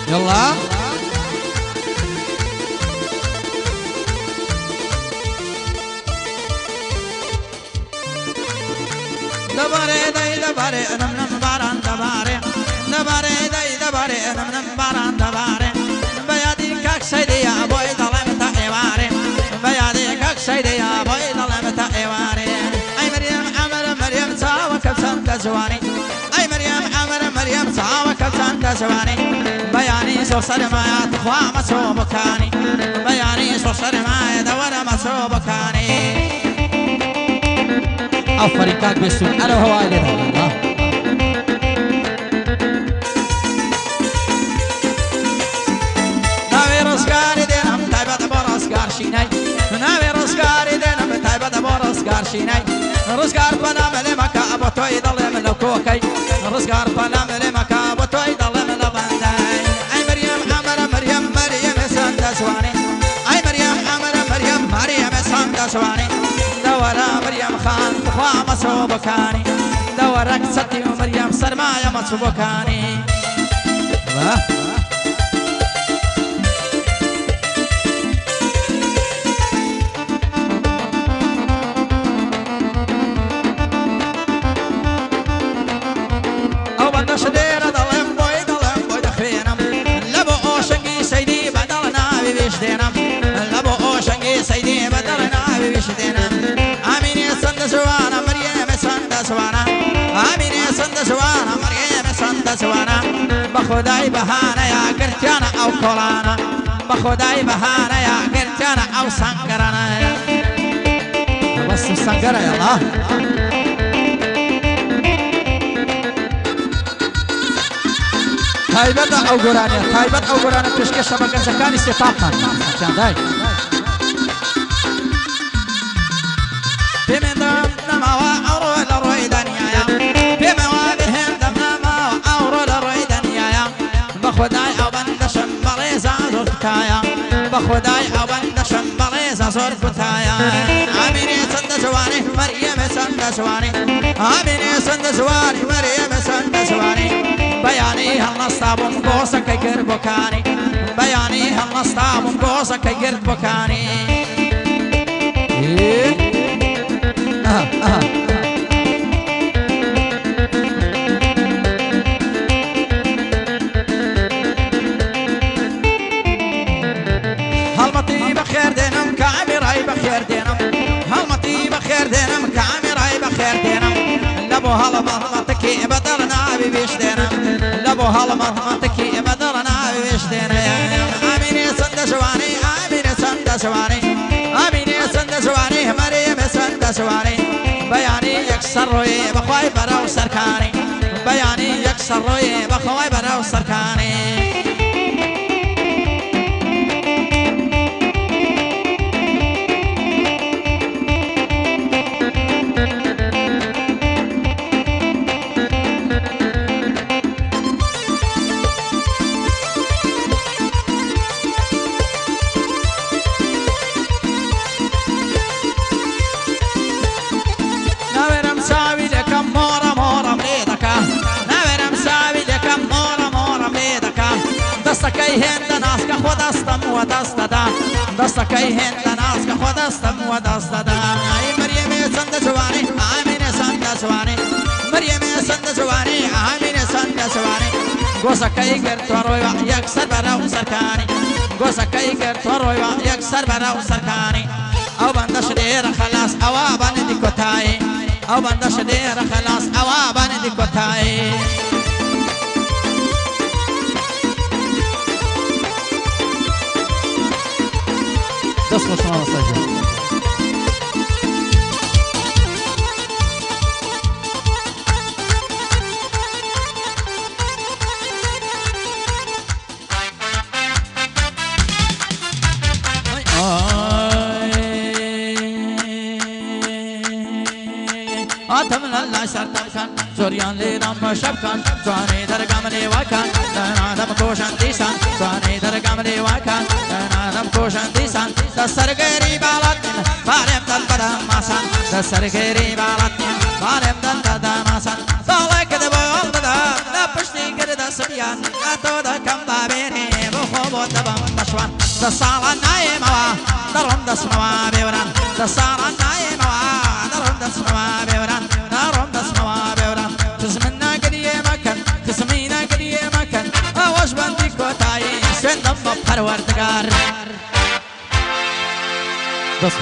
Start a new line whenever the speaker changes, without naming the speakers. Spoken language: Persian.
يلا دباري داي دباري نم باران دباري دباري داي دباري نم باران دباري بيادي كاك سيدي يا بوي ظلم تايواري بيادي كاك سيدي يا بوي ظلم تايواري اي مريم عمر مريم تساوى كبسان تزواني اي مريم عمر مريم تساوى كبسان تزواني بياني سوسر ما تخوا مسوبكاني بياني سوسر ما دور مسوبكاني آفرین کاک بستون انا هو آیلی دارم ناوی رزگاری دینم تایبت با رزگار شینای ناوی رزگاری دینم تایبت با رزگار شینای رزگار پنام لمکا با توی دلم لکوکی رزگار پنام لمکا با توی دلم لبندای ای مریم عمر مریم مریم سندزوانی ای مریم عمر مریم مریم سندزوانی دورا مريم خان تخوا مسوبكاني دورك ستي ومريم سرمايا مسوبكاني او بدش دير ظلم بوي دخينم لبو اوشنقي سيدي بدلنا بيش دينم لبو اوشنقي سيدي بدلنا بيش دينم سوانا مريم سوانا آمين سوانا مريم سوانا بخداي بهانا يا قرتانا أو كولانا بخداي بهانا يا قرتانا أو سنقرانا بس سنقرا يا الله تايبت أو قرانيا تشكي شبكة زكاني استطاقا كان داي بمن دمنا ما وأورو لرويدانيا بمواضهم دمنا ما وأورو لرويدانيا بخداي أو بندشم بليزا زرتكايا بخداي أو بندشم بليزا زرتكايا آمين سندزواني مريم سندزواني آمين سندزواني مريم سندزواني بياني هالنصابون بوسا كي قرب بكاني بياني هالنصابون بوسا كي قرب بكاني هالمطي بخير دينم كاميراي بخير دينم هالمطي بخير دينم كاميراي بخير دينم لبو هالمطكي بدلنا ببيش دينم لبو هالمطكي بدلنا ببيش دينم آمين سندزواني آمين سندزواني آمين سندزواني مريم سندزواني بياني يكسر روي بخواي براو سركاني بياني يكسر روي بخواي براو سركاني دستكي هند ناسك خدستم ودستدا دستكي هند ناسك خدستم ودستدا اي مريم سندزواني آمين سندزواني مريم سندزواني آمين سندزواني غوسكي قرتوروي يكسر براو سركاني غوسكي قرتوروي يكسر براو سركاني او بندش دير خلاص اوابان ديكوتاي او بندش دير خلاص اوابان ديكوتاي دست شما مساجد آتم لله شرطم کن زوریان لیرم و شب کن توانی در گملی وکن آدم کوشن دیسان توانی در گملی وکن آدم کوشن دیسان دستر گری بالاتن بالم دل بدم ماسن دستر گری بالاتن بالم دل بدم ماسن سالک دبال بدم نپشتی گرد دست سيان أتو دا كم بابيري بخوبو دبم مشوان دا صالة نايموا درهم دسموا بيوران دا صالة نايموا درهم دسموا بيوران درهم دسموا بيوران تسمنا قديه مكان تسمينا قديه مكان أوش بندي كوتاي سين دم بپروردگار
بس